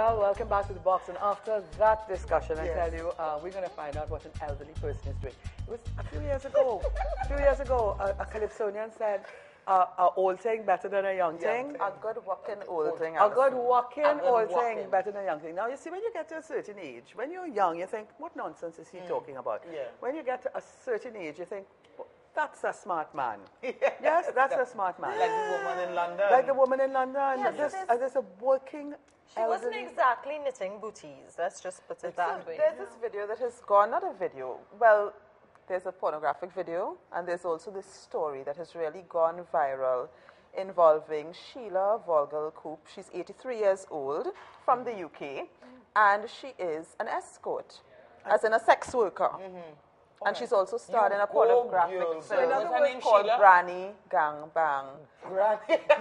Well, welcome back to the box. And after that discussion, I tell you, we're going to find out what an elderly person is doing. It was a few years ago. A Calypsonian said, "A old thing better than a young thing." A good walking old thing. A good walking old thing better than a young thing. Now, you see, when you get to a certain age, when you're young, you think, what nonsense is he talking about? Yeah. When you get to a certain age, you think, that's a smart man. Yes, that's a smart man. Like the woman in London. Like the woman in London. Yes, There's a working She wasn't exactly knitting booties. Let's just put it that way. There's this video that has gone, not a video, well, there's a pornographic video, and there's also this story that has really gone viral involving Sheila Vogel-Coop. She's 83 years old from the UK, and she is an escort, as in a sex worker. And she's also starred in a pornographic film called Granny Gang Bang.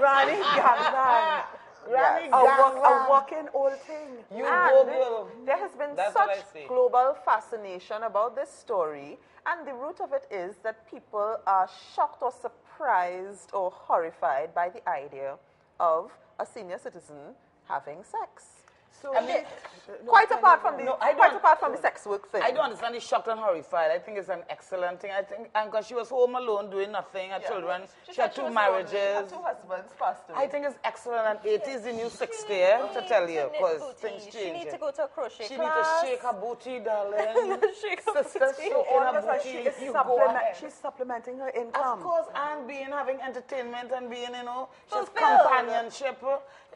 Granny Gang Bang. Granny A walking old thing. There has been such global fascination about this story, and the root of it is that people are shocked or surprised or horrified by the idea of a senior citizen having sex. So Quite apart from the sex work thing. I don't understand the shocked and horrified. I think it's an excellent thing. I think, and because she was home alone doing nothing, her children, she had two marriages. Her two husbands passed away. I think it's excellent, and 80 is the new 60, to tell you, because things change. She needs to go to a crochet She class. needs to shake her booty, darling. Shake her Sister, booty. shaking her booty. You go ahead. she's supplementing her income. Of course, and having entertainment and being, she's companionship.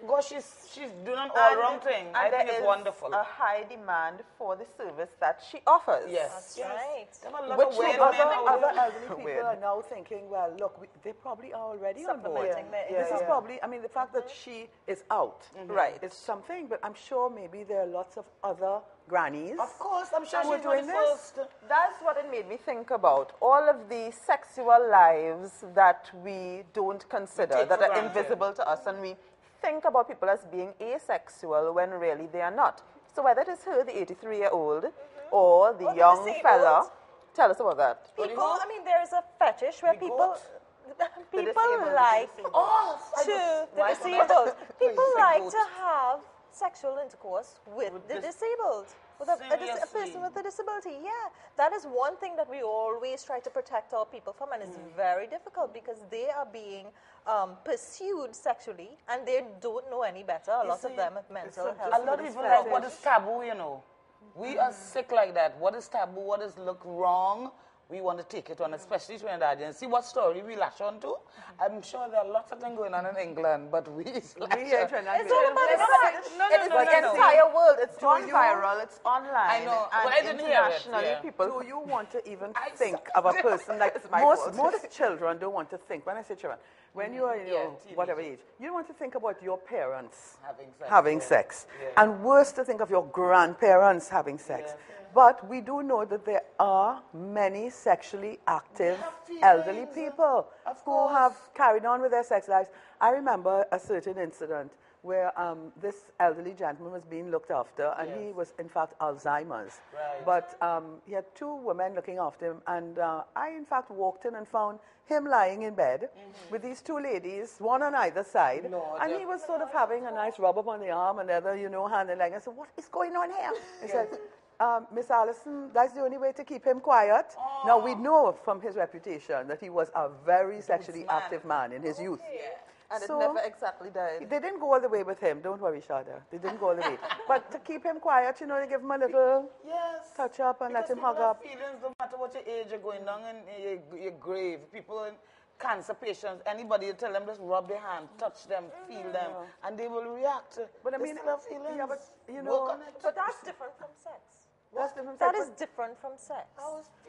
Gosh, she's doing an all-round thing. I think it's wonderful. A high demand for the service that she offers. Yes. That's right. There are a lot Which of weird other men elderly people are now thinking, well, look, they probably are already on board. Supplementing their This is income. probably, I mean, the fact that she is out, Right. is something, but I'm sure maybe there are lots of other grannies. Of course, I'm sure who are she's doing doing this. this. That's what it made me think about. All of the sexual lives that we don't consider, take that for are granted. invisible to us, and we think about people as being asexual when really they are not. So whether it is her, the 83-year-old, or the young disabled. fella, tell us about that. People, I mean, there is a fetish where people disabled, like the disabled. the disabled. People like to have sexual intercourse with the disabled. With a person with a disability, that is one thing that we always try to protect our people from, and it's very difficult because they are being pursued sexually, and they don't know any better. A lot of them have mental health. A lot of people like what is taboo, We are sick like that. What is taboo? What is look wrong? We want to take it on, especially Trinidadians. See what story we lash on to? I'm sure there are lots of things going on in England, but we lash on. It's all about The entire world. It's gone viral. It's online. I know, and but I didn't hear it. internationally, Yeah. people. Do you want to even think of a person like most children don't want to think? When I say children, when you are whatever age, you don't want to think about your parents having sex, and worse to think of your grandparents having sex. But we do know that there are many sexually active elderly people who have carried on with their sex lives. I remember a certain incident where this elderly gentleman was being looked after, and he was, in fact, Alzheimer's. Right. But he had two women looking after him, and I, in fact, walked in and found him lying in bed with these two ladies, one on either side, and he was sort of having a nice rub up on the arm and the other, hand and leg. I said, "What is going on here?" He said, "Miss Allison, that's the only way to keep him quiet." Now, we know from his reputation that he was a very sexually active man in his youth. And So, it never exactly died. They didn't go all the way with him. Don't worry, Shada. They didn't go all the way. But to keep him quiet, they give him a little touch up and let him hug up. Feelings, no matter what your age, you're going down in your grave. People in cancer patients, anybody, you tell them just rub their hand, touch them, feel them, and they will react. But I They mean, still have feelings. yeah, but Work on it. But that's different from sex. That's different. That is different from sex.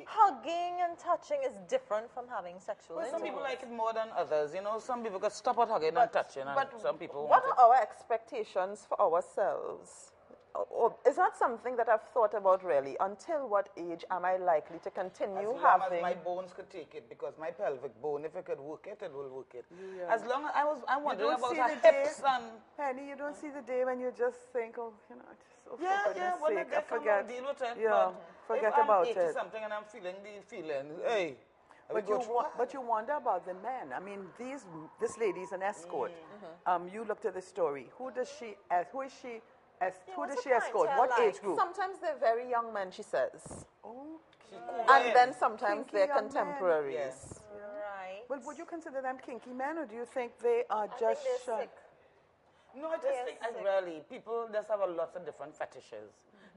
Hugging and touching is different from having sexual Well, some intercourse. people like it more than others. Some people can stop at hugging and touching, and some people What want are our expectations for ourselves? Is that something that I've thought about really? Until what age am I likely to continue as long having? as my bones could take it, because my pelvic bone, if it could work it, it will work it. As long as I'm wondering about her hips and... Penny, you don't see the day when you just think, oh, just, Yeah, for goodness when sake, I I forget. I'll deal with it. Yeah, but forget if about I'm 80 it. something and I'm feeling the feeling, hey. But you wonder about the men. I mean, this lady is an escort. You looked at the story. Who is she Who does she escort? What age group? Sometimes they're very young men, she says. Oh. And then sometimes Kinky they're young men. contemporaries. Yes. Right. Well, would you consider them kinky men, or do you think they are I just... think they're sick. No, I just think, really, people just have a lot of different fetishes.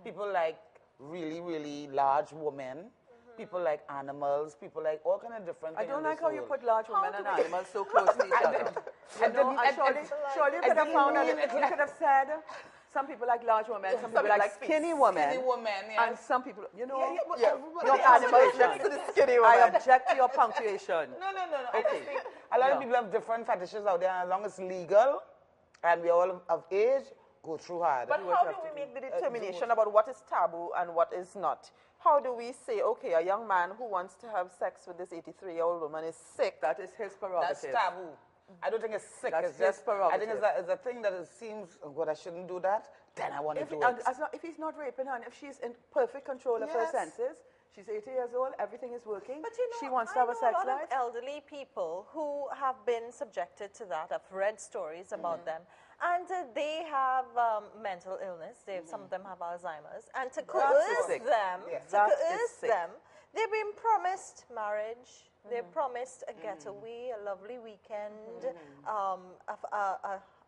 People like really, really large women. People like animals. People like all kind of different things. I don't like how you world. put large women and animals so close to each other. Surely you could have found out, you could have said, some people like large women, some people like skinny women. Skinny women, yes. And some people, Your animal next to the skinny woman. I object to your punctuation. No. I just think a lot of people have different fetishes out there, and as long as it's legal and we're all of age, go through hard. But how do we make the determination about what is taboo and what is not? How do we say, okay, a young man who wants to have sex with this 83-year-old woman is sick? That is his prerogative. That's taboo. I don't think it's sick. That's it's just, prerogative. I think it's a thing that it seems, oh God, I shouldn't do that. Then I want to do it. If he's not raping her, and if she's in perfect control of her senses, she's 80 years old, everything is working, But you know, she wants to have a sex I know a lot life. of elderly people who have been subjected to that. I've read stories about them. And they have mental illness. Some of them have Alzheimer's. And to coerce them, they've been promised marriage. They're promised a getaway, a lovely weekend, a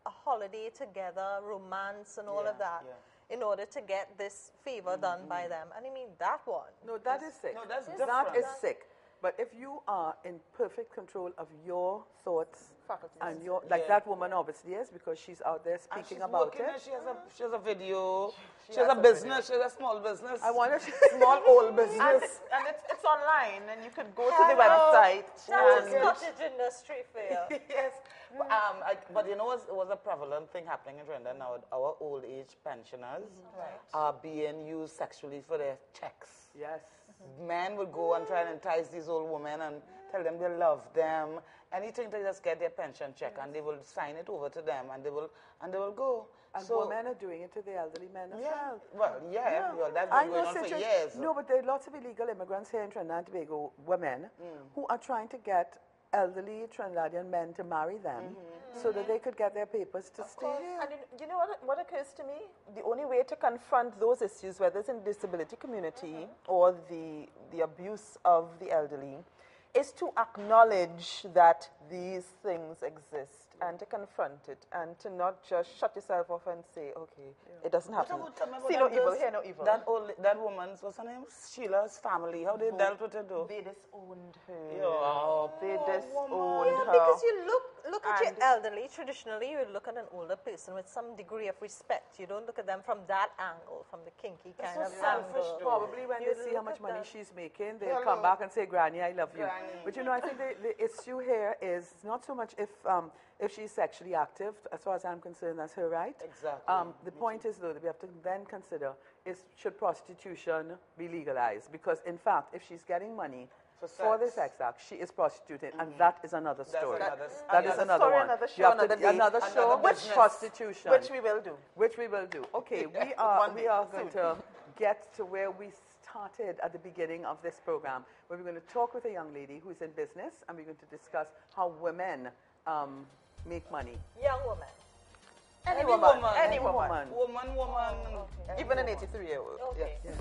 holiday together, romance and all of that, in order to get this favor done by them. And I mean, that one. No, that is sick. No, that's That different. is sick. But if you are in perfect control of your thoughts, and your, like that woman obviously is, because she's out there speaking about working, it. she has a video. She has a business. She has a small business. I wonder small old business. And it's online, and you could go to the website. That's a cottage industry fair. Yes. But you know, it was a prevalent thing happening in Trinidad now. Our old age pensioners are being used sexually for their checks. Yes. Men would go and try and entice these old women and tell them they love them, anything to just get their pension check, and they will sign it over to them, and they will go. And so women are doing it to the elderly men as well. Well, well, that's been going on for years. No, but there are lots of illegal immigrants here in Trinidad and Tobago, women, who are trying to get elderly Trinidadian men to marry them so that they could get their papers to stay here. And you know what occurs to me? The only way to confront those issues, whether it's in the disability community or the abuse of the elderly, is to acknowledge that these things exist and to confront it and to not just shut yourself off and say, okay, it doesn't happen. See no evil, hear no evil. That woman's, what's her name? Sheila's family. How they dealt with it though? They disowned her. Yeah. They disowned her. Because you look at your elderly, traditionally you would look at an older person with some degree of respect. You don't look at them from that angle, from the kinky kind of selfish, angle. Probably when they see how much money she's making, they'll come back and say, Granny, I love you. But you know, I think the issue here is not so much if she's sexually active. As far as I'm concerned, that's her right. Exactly. The point is, though, that we have to then consider should prostitution be legalized? Because, in fact, if she's getting money for the sex act, she is prostituting, and that is another story. That is another one. Another show, prostitution. Which we will do. Which we will do. Okay, we are going to get to where we started at the beginning of this program, where we're going to talk with a young lady who's in business, and we're going to discuss how women make money. Young woman. Any woman. Woman. Even an 83-year-old. Okay. Yes.